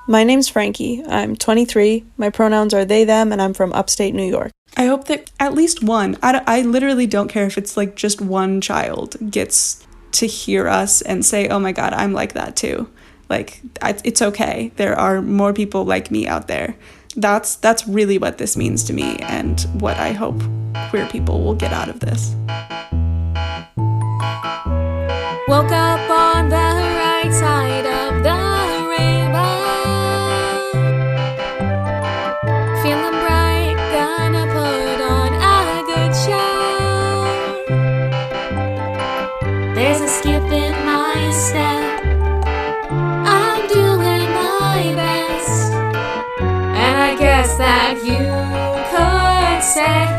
My name's Frankie. I'm 23. My pronouns are they, them, and I'm from upstate New York. I hope that at least one, I literally don't care if it's like just one child gets to hear us and say, oh my God, I'm like that too. Like, it's okay. There are more people like me out there. That's really what this means to me and what I hope queer people will get out of this. Woke up on the right side of the rainbow, feeling bright, gonna put on a good show. There's a skip in my step, I'm doing my best, and I guess that you could say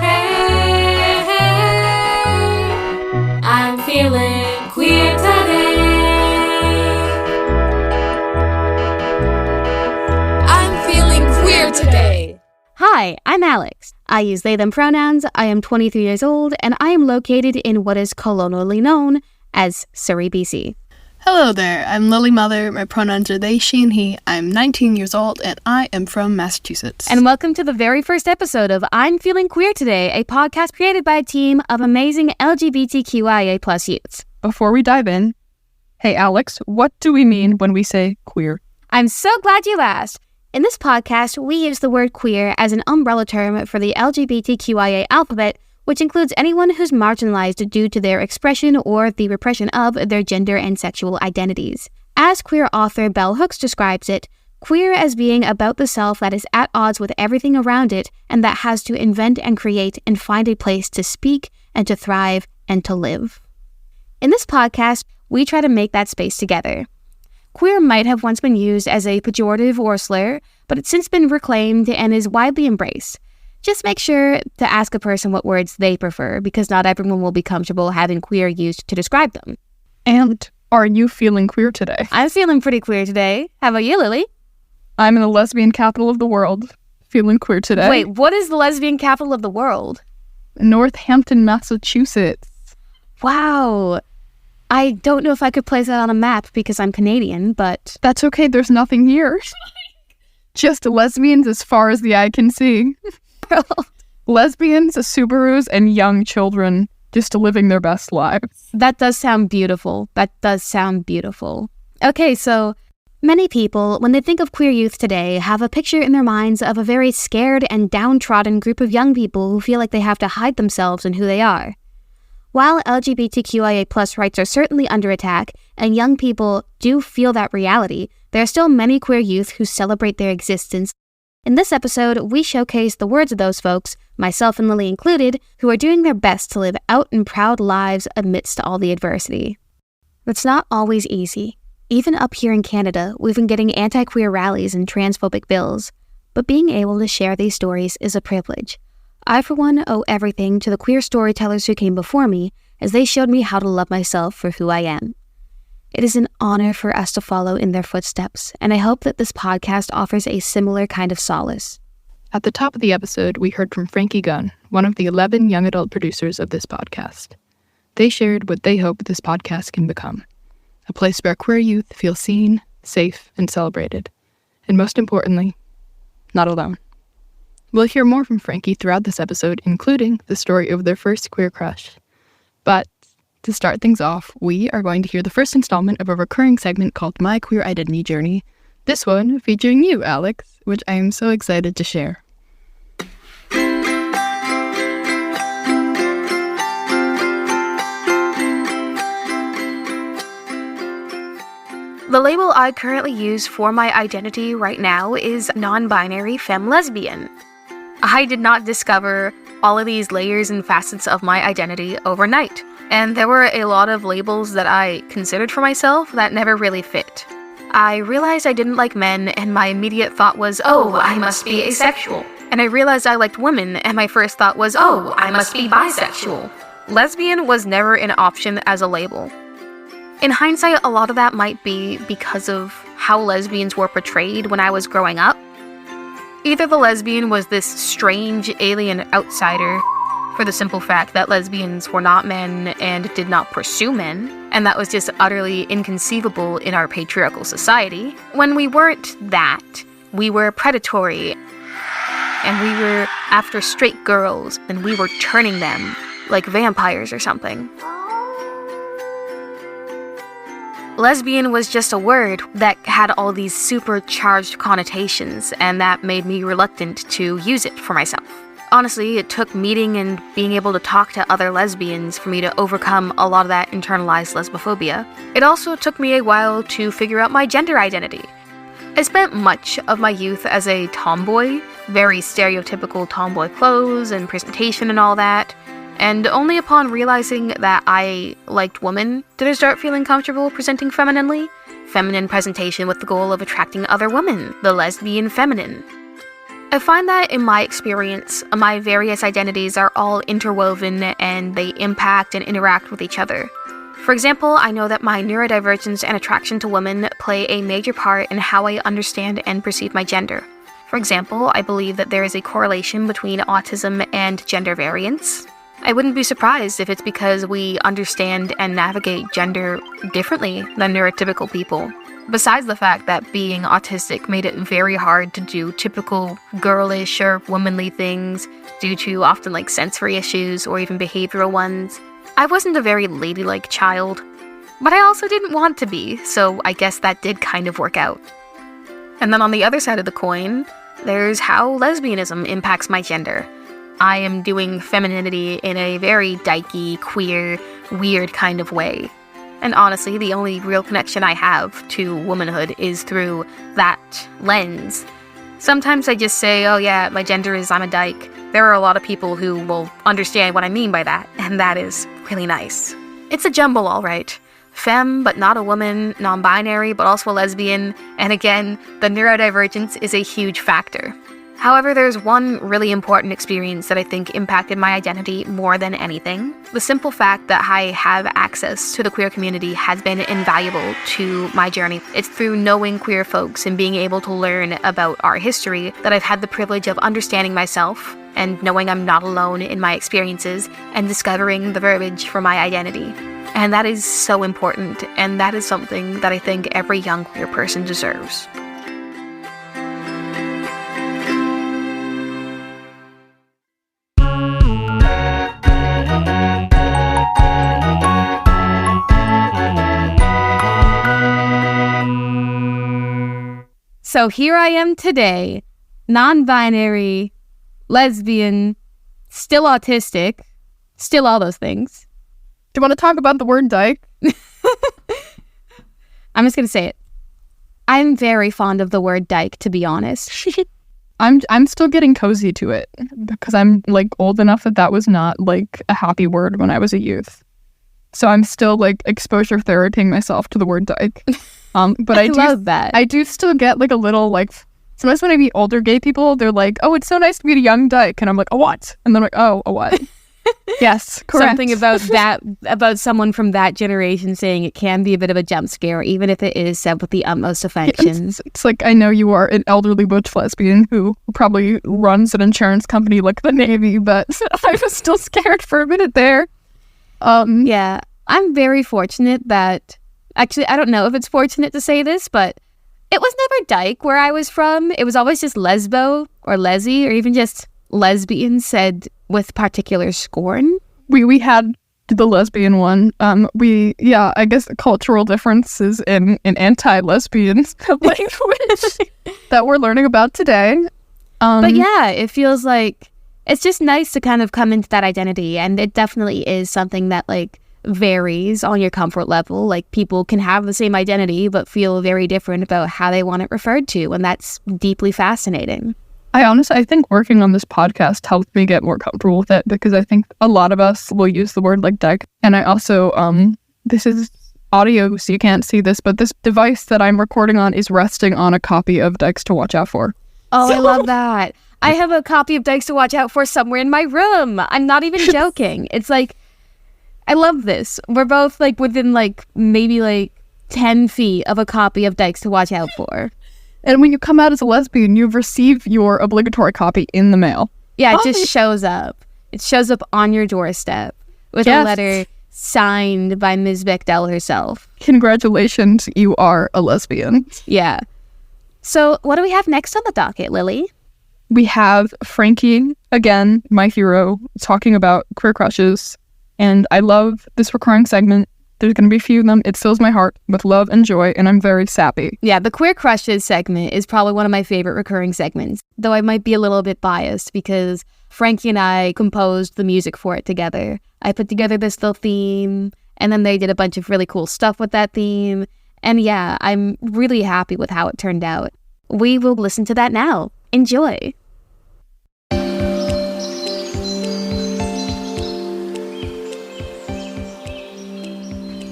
I'm feeling queer today. I'm feeling queer today. Hi, I'm Alex. I use they, them pronouns, I am 23 years old, and I am located in what is colonially known as Surrey, BC. Hello there, I'm Lily Mueller. My pronouns are they, she, and he. I'm 19 years old, and I am from Massachusetts. And welcome to the very first episode of I'm Feeling Queer Today, a podcast created by a team of amazing LGBTQIA+ youths. Before we dive in, hey Alex, what do we mean when we say queer? I'm so glad you asked. In this podcast, we use the word queer as an umbrella term for the LGBTQIA alphabet, which includes anyone who's marginalized due to their expression or the repression of their gender and sexual identities. As queer author Bell Hooks describes it, queer as being about the self that is at odds with everything around it and that has to invent and create and find a place to speak and to thrive and to live. In this podcast, we try to make that space together. Queer might have once been used as a pejorative or slur, but it's since been reclaimed and is widely embraced. Just make sure to ask a person what words they prefer, because not everyone will be comfortable having queer used to describe them. And are you feeling queer today? I'm feeling pretty queer today. How about you, Lily? I'm in the lesbian capital of the world, feeling queer today. Wait, what is the lesbian capital of the world? Northampton, Massachusetts. Wow. I don't know if I could place that on a map because I'm Canadian, but... That's okay, there's nothing here. Just lesbians as far as the eye can see. Lesbians, Subarus, and young children just living their best lives. That does sound beautiful. Okay, so many people, when they think of queer youth today, have a picture in their minds of a very scared and downtrodden group of young people who feel like they have to hide themselves and who they are. While LGBTQIA+ rights are certainly under attack, and young people do feel that reality, there are still many queer youth who celebrate their existence. In this episode, we showcase the words of those folks, myself and Lily included, who are doing their best to live out and proud lives amidst all the adversity. It's not always easy. Even up here in Canada, we've been getting anti-queer rallies and transphobic bills, but being able to share these stories is a privilege. I, for one, owe everything to the queer storytellers who came before me, as they showed me how to love myself for who I am. It is an honor for us to follow in their footsteps, and I hope that this podcast offers a similar kind of solace. At the top of the episode, we heard from Frankie Gunn, one of the 11 young adult producers of this podcast. They shared what they hope this podcast can become: a place where queer youth feel seen, safe, and celebrated. And most importantly, not alone. We'll hear more from Frankie throughout this episode, including the story of their first queer crush. But to start things off, we are going to hear the first installment of a recurring segment called My Queer Identity Journey, this one featuring you, Alex, which I am so excited to share. The label I currently use for my identity right now is non-binary femme lesbian. I did not discover all of these layers and facets of my identity overnight, and there were a lot of labels that I considered for myself that never really fit. I realized I didn't like men, and my immediate thought was, oh, I must be asexual. And I realized I liked women, and my first thought was, oh, I must be bisexual. Lesbian was never an option as a label. In hindsight, a lot of that might be because of how lesbians were portrayed when I was growing up. Either the lesbian was this strange alien outsider for the simple fact that lesbians were not men and did not pursue men, and that was just utterly inconceivable in our patriarchal society. When we weren't that, we were predatory, and we were after straight girls, and we were turning them like vampires or something. Lesbian was just a word that had all these supercharged connotations, and that made me reluctant to use it for myself. Honestly, it took meeting and being able to talk to other lesbians for me to overcome a lot of that internalized lesbophobia. It also took me a while to figure out my gender identity. I spent much of my youth as a tomboy, very stereotypical tomboy clothes and presentation and all that, and only upon realizing that I liked women did I start feeling comfortable presenting femininely. Feminine presentation with the goal of attracting other women, the lesbian feminine. I find that in my experience, my various identities are all interwoven and they impact and interact with each other. For example, I know that my neurodivergence and attraction to women play a major part in how I understand and perceive my gender. For example, I believe that there is a correlation between autism and gender variance. I wouldn't be surprised if it's because we understand and navigate gender differently than neurotypical people. Besides the fact that being autistic made it very hard to do typical girlish or womanly things due to often sensory issues or even behavioral ones, I wasn't a very ladylike child, but I also didn't want to be, so I guess that did kind of work out. And then on the other side of the coin, there's how lesbianism impacts my gender. I am doing femininity in a very dykey, queer, weird kind of way. And honestly, the only real connection I have to womanhood is through that lens. Sometimes I just say, oh yeah, my gender is I'm a dyke. There are a lot of people who will understand what I mean by that, and that is really nice. It's a jumble, alright. Femme, but not a woman, non-binary, but also a lesbian, and again, the neurodivergence is a huge factor. However, there's one really important experience that I think impacted my identity more than anything. The simple fact that I have access to the queer community has been invaluable to my journey. It's through knowing queer folks and being able to learn about our history that I've had the privilege of understanding myself and knowing I'm not alone in my experiences and discovering the verbiage for my identity. And that is so important, and that is something that I think every young queer person deserves. So here I am today, non-binary, lesbian, still autistic, still all those things. Do you want to talk about the word dyke? I'm just going to say it. I'm very fond of the word dyke, to be honest. I'm still getting cozy to it because I'm old enough that was not a happy word when I was a youth. So I'm still exposure therapying myself to the word dyke. But I love that. I do still get a little sometimes when I meet older gay people, they're like, "Oh, it's so nice to meet a young dyke," and I'm like, "A what?" And they're like, "Oh, a what?" Yes, correct. Something about that, about someone from that generation saying it can be a bit of a jump scare, even if it is said with the utmost affection. It's I know you are an elderly butch lesbian who probably runs an insurance company like the Navy, but I was still scared for a minute there. Yeah, I'm very fortunate that, actually, I don't know if it's fortunate to say this, but it was never dyke where I was from. It was always just lesbo or lesy or even just lesbian said with particular scorn. We had the lesbian one. I guess the cultural differences in anti-lesbian language that we're learning about today. But yeah, it feels like it's just nice to kind of come into that identity, and it definitely is something that varies on your comfort level. People can have the same identity but feel very different about how they want it referred to, and that's deeply fascinating. I think working on this podcast helped me get more comfortable with it because I think a lot of us will use the word dyke. And I also, this is audio, so you can't see this, but this device that I'm recording on is resting on a copy of Dykes to Watch Out For. Oh, I love that. I have a copy of Dykes to Watch Out For somewhere in my room. I'm not even joking. It's I love this. We're both within maybe 10 feet of a copy of Dykes to Watch Out For. And when you come out as a lesbian, you receive your obligatory copy in the mail. Yeah, it just shows up. It shows up on your doorstep with a letter signed by Ms. Bechdel herself. Congratulations, you are a lesbian. Yeah. So what do we have next on the docket, Lily? We have Frankie, again, my hero, talking about queer crushes. And I love this recurring segment. There's going to be a few of them. It fills my heart with love and joy, and I'm very sappy. Yeah, the Queer Crushes segment is probably one of my favorite recurring segments, though I might be a little bit biased because Frankie and I composed the music for it together. I put together this little theme, and then they did a bunch of really cool stuff with that theme. And yeah, I'm really happy with how it turned out. We will listen to that now. Enjoy.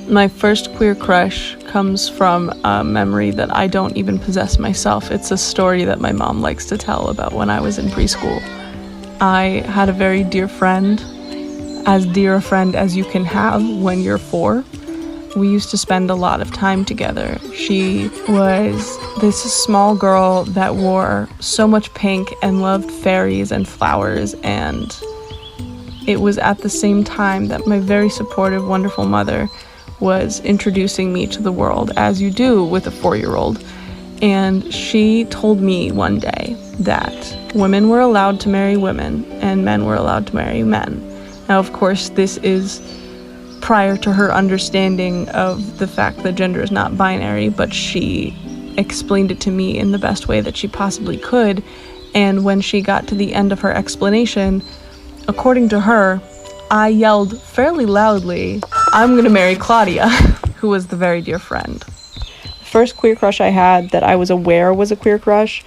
My first queer crush comes from a memory that I don't even possess myself. It's a story that my mom likes to tell about when I was in preschool. I had a very dear friend, as dear a friend as you can have when you're 4. We used to spend a lot of time together. She was this small girl that wore so much pink and loved fairies and flowers, and it was at the same time that my very supportive, wonderful mother was introducing me to the world, as you do with a 4-year-old. And she told me one day that women were allowed to marry women and men were allowed to marry men. Now, of course, this is prior to her understanding of the fact that gender is not binary, but she explained it to me in the best way that she possibly could. And when she got to the end of her explanation, according to her, I yelled fairly loudly, "I'm gonna marry Claudia," who was the very dear friend. The first queer crush I had that I was aware was a queer crush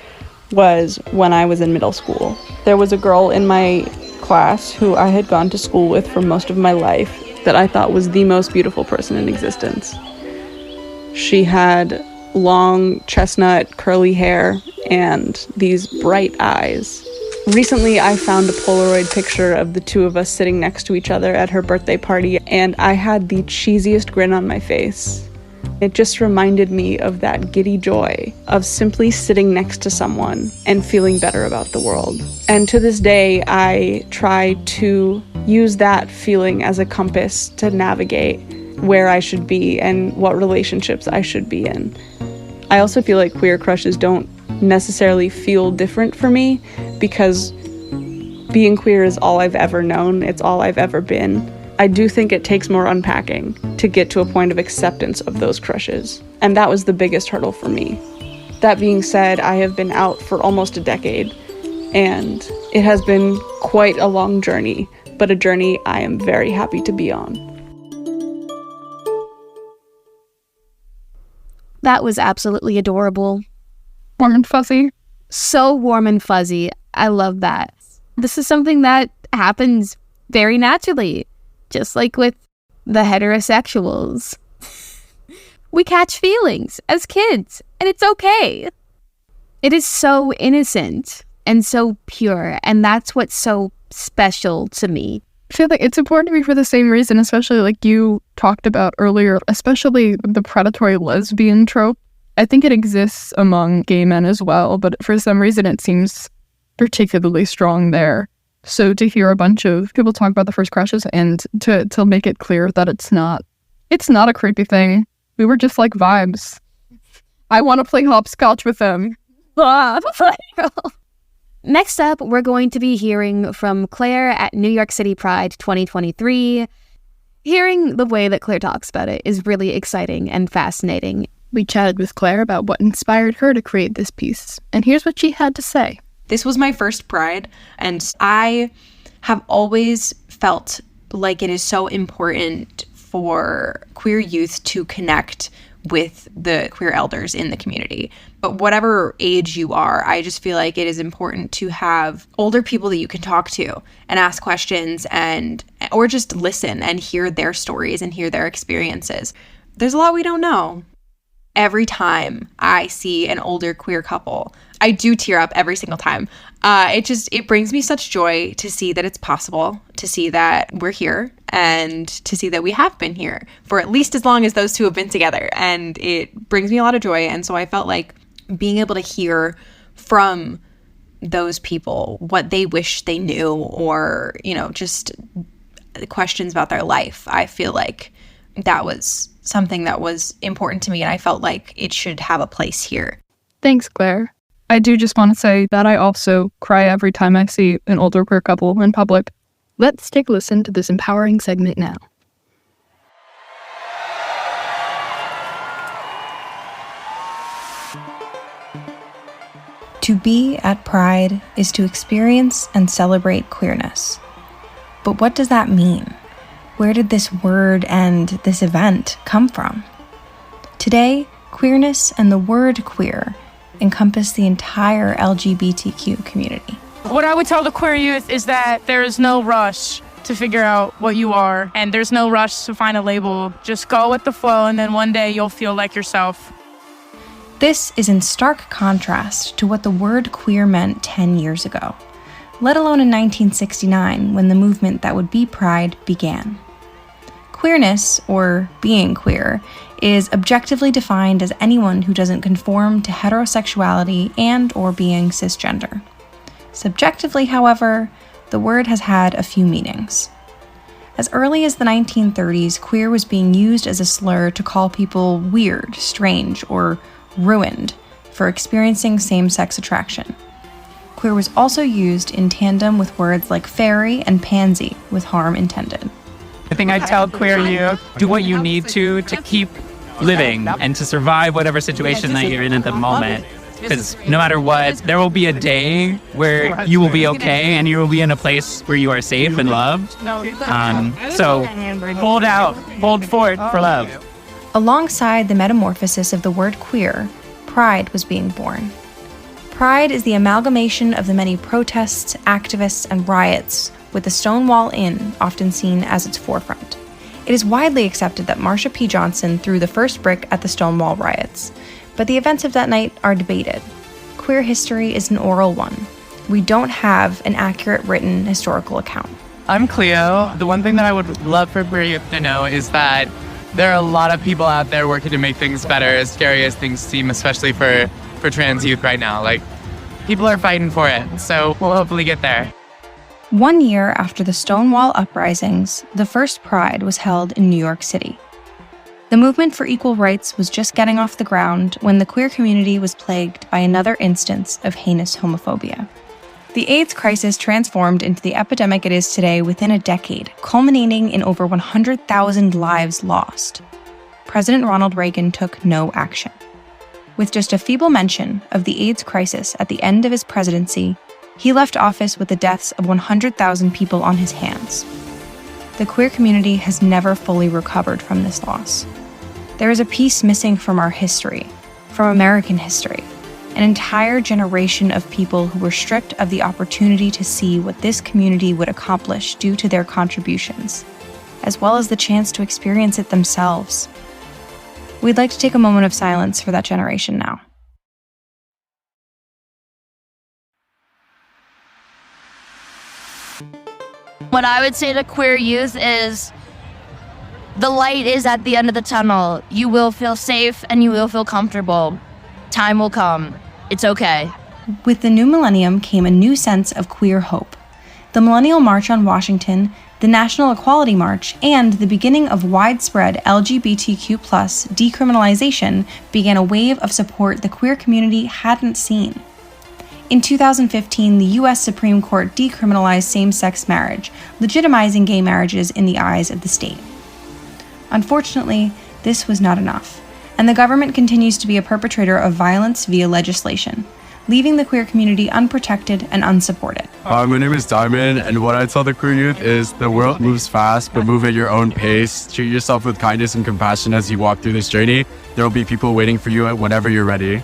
was when I was in middle school. There was a girl in my class who I had gone to school with for most of my life that I thought was the most beautiful person in existence. She had long chestnut curly hair and these bright eyes. Recently, I found a Polaroid picture of the two of us sitting next to each other at her birthday party, and I had the cheesiest grin on my face. It just reminded me of that giddy joy of simply sitting next to someone and feeling better about the world. And to this day, I try to use that feeling as a compass to navigate where I should be and what relationships I should be in. I also feel like queer crushes don't necessarily feel different for me because being queer is all I've ever known. It's all I've ever been. I do think it takes more unpacking to get to a point of acceptance of those crushes, and that was the biggest hurdle for me. That being said, I have been out for almost a decade, and it has been quite a long journey, but a journey I am very happy to be on. That was absolutely adorable. Warm and fuzzy. So warm and fuzzy. I love that. This is something that happens very naturally, just like with the heterosexuals. We catch feelings as kids, and it's okay. It is so innocent and so pure, and that's what's so special to me. I feel like it's important to me for the same reason, especially like you talked about earlier, especially the predatory lesbian trope. I think it exists among gay men as well, but for some reason it seems particularly strong there. So to hear a bunch of people talk about the first crushes and to make it clear that it's not a creepy thing. We were just like vibes. I want to play hopscotch with them. Next up, we're going to be hearing from Claire at New York City Pride 2023. Hearing the way that Claire talks about it is really exciting and fascinating. We chatted with Claire about what inspired her to create this piece, and here's what she had to say. This was my first Pride, and I have always felt like it is so important for queer youth to connect with the queer elders in the community. But whatever age you are, I just feel like it is important to have older people that you can talk to and ask questions or just listen and hear their stories and hear their experiences. There's a lot we don't know. Every time I see an older queer couple, I do tear up every single time. It brings me such joy to see that it's possible, to see that we're here, and to see that we have been here for at least as long as those two have been together. And it brings me a lot of joy. And so I felt like being able to hear from those people what they wish they knew, or, just questions about their life. I feel like that was something that was important to me, and I felt like it should have a place here. Thanks, Claire. I do just want to say that I also cry every time I see an older queer couple in public. Let's take a listen to this empowering segment now. To be at Pride is to experience and celebrate queerness. But what does that mean? Where did this word and this event come from? Today, queerness and the word queer encompass the entire LGBTQ community. What I would tell the queer youth is that there is no rush to figure out what you are, and there's no rush to find a label. Just go with the flow, and then one day you'll feel like yourself. This is in stark contrast to what the word queer meant 10 years ago, let alone in 1969 when the movement that would be Pride began. Queerness, or being queer, is objectively defined as anyone who doesn't conform to heterosexuality and or being cisgender. Subjectively, however, the word has had a few meanings. As early as the 1930s, queer was being used as a slur to call people weird, strange, or ruined for experiencing same-sex attraction. Queer was also used in tandem with words like fairy and pansy with harm intended. I think I tell queer youth, do what you need to keep living and to survive whatever situation that you're in at the moment. Because no matter what, there will be a day where you will be okay and you will be in a place where you are safe and loved. So hold forward for love. Alongside the metamorphosis of the word queer, Pride was being born. Pride is the amalgamation of the many protests, activists, and riots, with the Stonewall Inn often seen as its forefront. It is widely accepted that Marsha P. Johnson threw the first brick at the Stonewall Riots, but the events of that night are debated. Queer history is an oral one. We don't have an accurate written historical account. I'm Cleo. The one thing that I would love for queer youth to know is that there are a lot of people out there working to make things better, as scary as things seem, especially for trans youth right now. Like, people are fighting for it, so we'll hopefully get there. 1 year after the Stonewall uprisings, the first Pride was held in New York City. The movement for equal rights was just getting off the ground when the queer community was plagued by another instance of heinous homophobia. The AIDS crisis transformed into the epidemic it is today within a decade, culminating in over 100,000 lives lost. President Ronald Reagan took no action. With just a feeble mention of the AIDS crisis at the end of his presidency, he left office with the deaths of 100,000 people on his hands. The queer community has never fully recovered from this loss. There is a piece missing from our history, from American history, an entire generation of people who were stripped of the opportunity to see what this community would accomplish due to their contributions, as well as the chance to experience it themselves. We'd like to take a moment of silence for that generation now. What I would say to queer youth is the light is at the end of the tunnel. You will feel safe and you will feel comfortable. Time will come. It's okay. With the new millennium came a new sense of queer hope. The Millennial March on Washington, the National Equality March, and the beginning of widespread LGBTQ+ decriminalization began a wave of support the queer community hadn't seen. In 2015, the U.S. Supreme Court decriminalized same-sex marriage, legitimizing gay marriages in the eyes of the state. Unfortunately, this was not enough, and the government continues to be a perpetrator of violence via legislation, leaving the queer community unprotected and unsupported. My name is Diamond, and what I tell the queer youth is the world moves fast, but move at your own pace. Treat yourself with kindness and compassion as you walk through this journey. There will be people waiting for you whenever you're ready.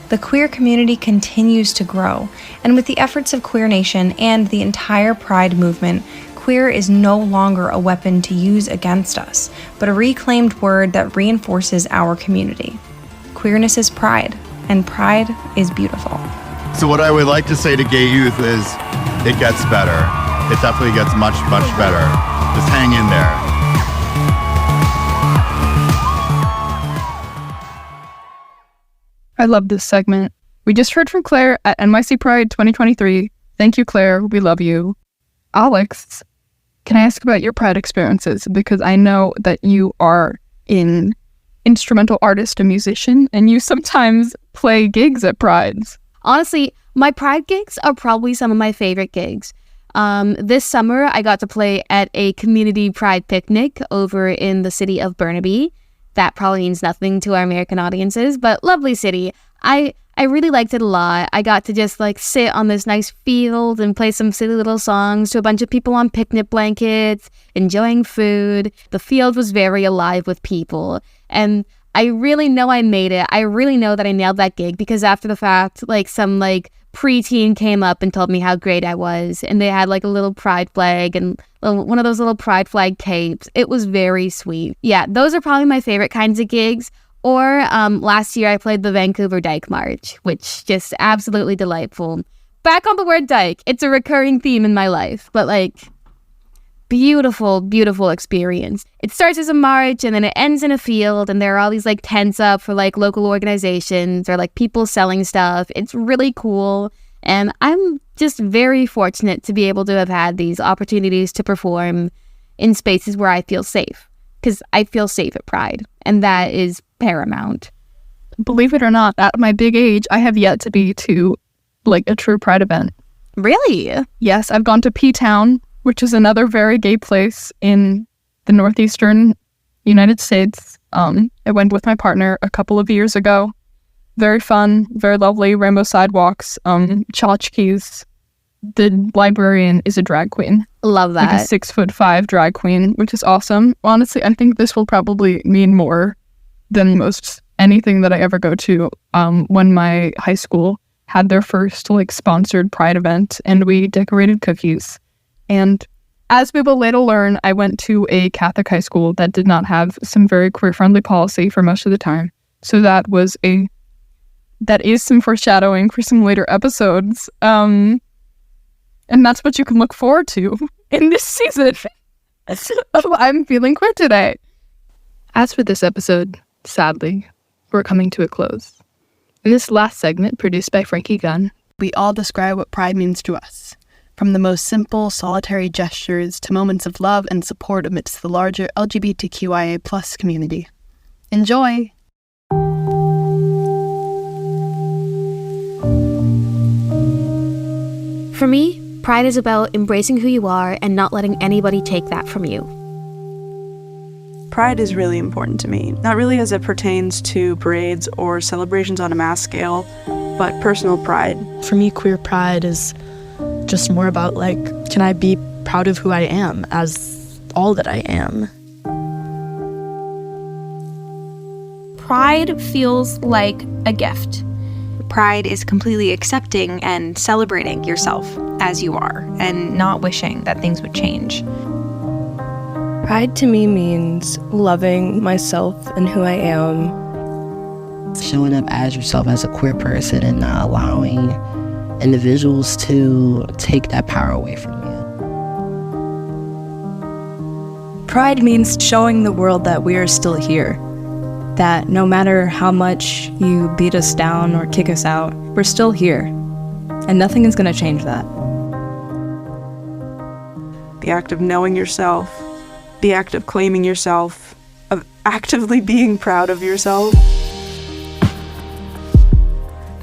The queer community continues to grow, and with the efforts of Queer Nation and the entire Pride movement, queer is no longer a weapon to use against us, but a reclaimed word that reinforces our community. Queerness is pride, and pride is beautiful. So what I would like to say to gay youth is, it gets better. It definitely gets much, much better. Just hang in there. I love this segment. We just heard from Claire at NYC Pride 2023. Thank you, Claire. We love you. Alex, can I ask about your Pride experiences? Because I know that you are an instrumental artist, a musician, and you sometimes play gigs at Prides. Honestly, my Pride gigs are probably some of my favorite gigs. This summer, I got to play at a community Pride picnic over in the city of Burnaby. That probably means nothing to our American audiences, but lovely city. I really liked it a lot. I got to just sit on this nice field and play some silly little songs to a bunch of people on picnic blankets, enjoying food. The field was very alive with people. And I really know I made it. I really know that I nailed that gig because after the fact, some preteen came up and told me how great I was. And they had a little pride flag and one of those little pride flag capes. It was very sweet. Yeah, those are probably my favorite kinds of gigs. Or last year I played the Vancouver Dyke March, which just absolutely delightful. Back on the word dyke, it's a recurring theme in my life, but beautiful, beautiful experience. It starts as a march and then it ends in a field and there are all these tents up for local organizations or people selling stuff. It's really cool. And I'm just very fortunate to be able to have had these opportunities to perform in spaces where I feel safe. Because I feel safe at Pride, and that is paramount. Believe it or not, at my big age, I have yet to be to a true Pride event. Really? Yes, I've gone to P-Town, which is another very gay place in the northeastern United States. I went with my partner a couple of years ago. Very fun, very lovely, rainbow sidewalks, tchotchkes. The librarian is a drag queen. Love that. A 6'5" drag queen, which is awesome. Honestly, I think this will probably mean more than most anything that I ever go to. When my high school had their first sponsored Pride event and we decorated cookies. And as we will later learn, I went to a Catholic high school that did not have some very queer-friendly policy for most of the time. So that is some foreshadowing for some later episodes. And that's what you can look forward to in this season of I'm Feeling Queer Today. As for this episode, sadly, we're coming to a close. In this last segment, produced by Frankie Gunn, we all describe what Pride means to us, from the most simple, solitary gestures to moments of love and support amidst the larger LGBTQIA+ community. Enjoy! For me, Pride is about embracing who you are and not letting anybody take that from you. Pride is really important to me, not really as it pertains to parades or celebrations on a mass scale, but personal pride. For me, queer pride is just more about can I be proud of who I am as all that I am? Pride feels like a gift. Pride is completely accepting and celebrating yourself as you are and not wishing that things would change. Pride to me means loving myself and who I am. Showing up as yourself as a queer person and not allowing individuals to take that power away from you. Pride means showing the world that we are still here. That no matter how much you beat us down or kick us out, we're still here. And nothing is going to change that. The act of knowing yourself, the act of claiming yourself, of actively being proud of yourself.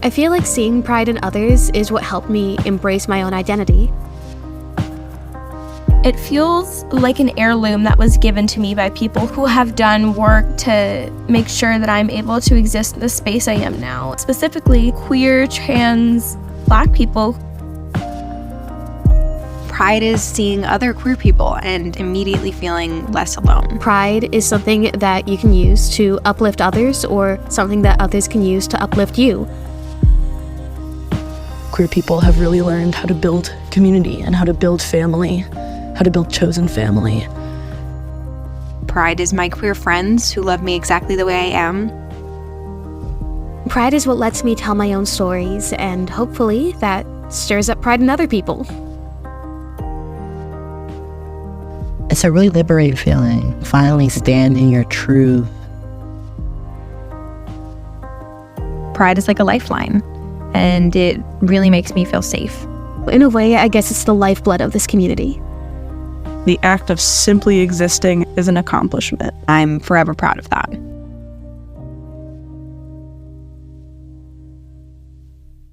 I feel like seeing pride in others is what helped me embrace my own identity. It feels like an heirloom that was given to me by people who have done work to make sure that I'm able to exist in the space I am now. Specifically, queer, trans, Black people. Pride is seeing other queer people and immediately feeling less alone. Pride is something that you can use to uplift others or something that others can use to uplift you. Queer people have really learned how to build community and how to build family, how to build chosen family. Pride is my queer friends who love me exactly the way I am. Pride is what lets me tell my own stories, and hopefully that stirs up pride in other people. It's a really liberating feeling. Finally stand in your truth. Pride is like a lifeline. and it really makes me feel safe. In a way, I guess it's the lifeblood of this community. The act of simply existing is an accomplishment. I'm forever proud of that.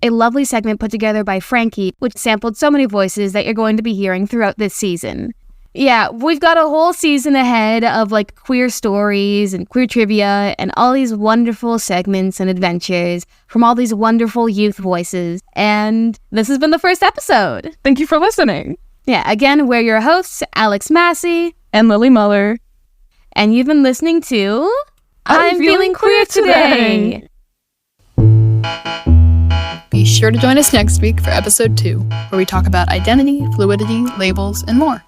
A lovely segment put together by Frankie, which sampled so many voices that you're going to be hearing throughout this season. Yeah, we've got a whole season ahead of like queer stories and queer trivia and all these wonderful segments and adventures from all these wonderful youth voices. And this has been the first episode. Thank you for listening. Yeah, again, we're your hosts, Alex Masse and Lily Mueller. And you've been listening to I'm Feeling Queer Today. Be sure to join us next week for episode 2, where we talk about identity, fluidity, labels, and more.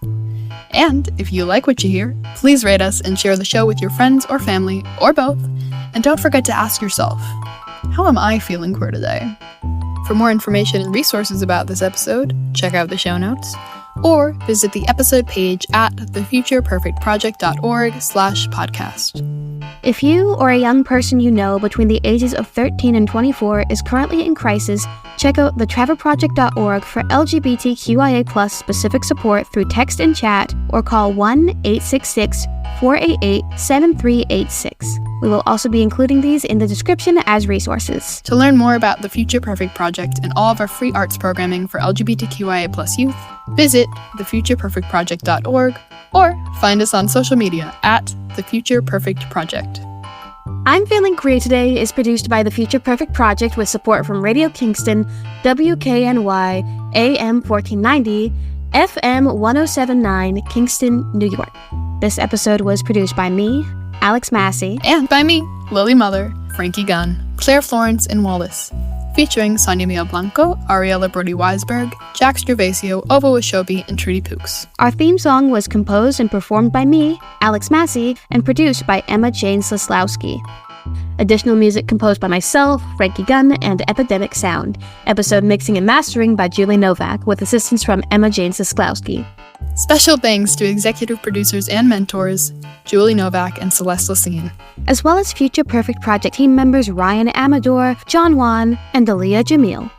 And if you like what you hear, please rate us and share the show with your friends or family, or both. And don't forget to ask yourself, how am I feeling queer today? For more information and resources about this episode, check out the show notes, or visit the episode page at thefutureperfectproject.org/podcast. If you or a young person you know between the ages of 13 and 24 is currently in crisis, check out thetrevorproject.org for LGBTQIA+ specific support through text and chat, or call 1-866-488-7386. We will also be including these in the description as resources. To learn more about the Future Perfect Project and all of our free arts programming for LGBTQIA+ youth, visit thefutureperfectproject.org or find us on social media at The Future Perfect Project. I'm Feeling Queer Today is produced by the Future Perfect Project with support from Radio Kingston, WKNY, AM 1490, FM 1079, Kingston, New York. This episode was produced by me, Alex Masse, and by me, Lily Mueller, Frankie Gunn, Claire Florence, and Wallace, featuring Sonia Mia Blanco, Ariella Brody-Weisberg, Jack Gervasio, Ovo Ashobi, and Trudy Pooks. Our theme song was composed and performed by me, Alex Masse, and produced by Emma Jane Slislawski. Additional music composed by myself, Frankie Gunn, and Epidemic Sound. Episode mixing and mastering by Julie Novak, with assistance from Emma Jane Slislawski. Special thanks to executive producers and mentors, Julie Novak and Celeste Lassine. As well as Future Perfect Project team members Ryan Amador, John Wan, and Aaliyah Jamil.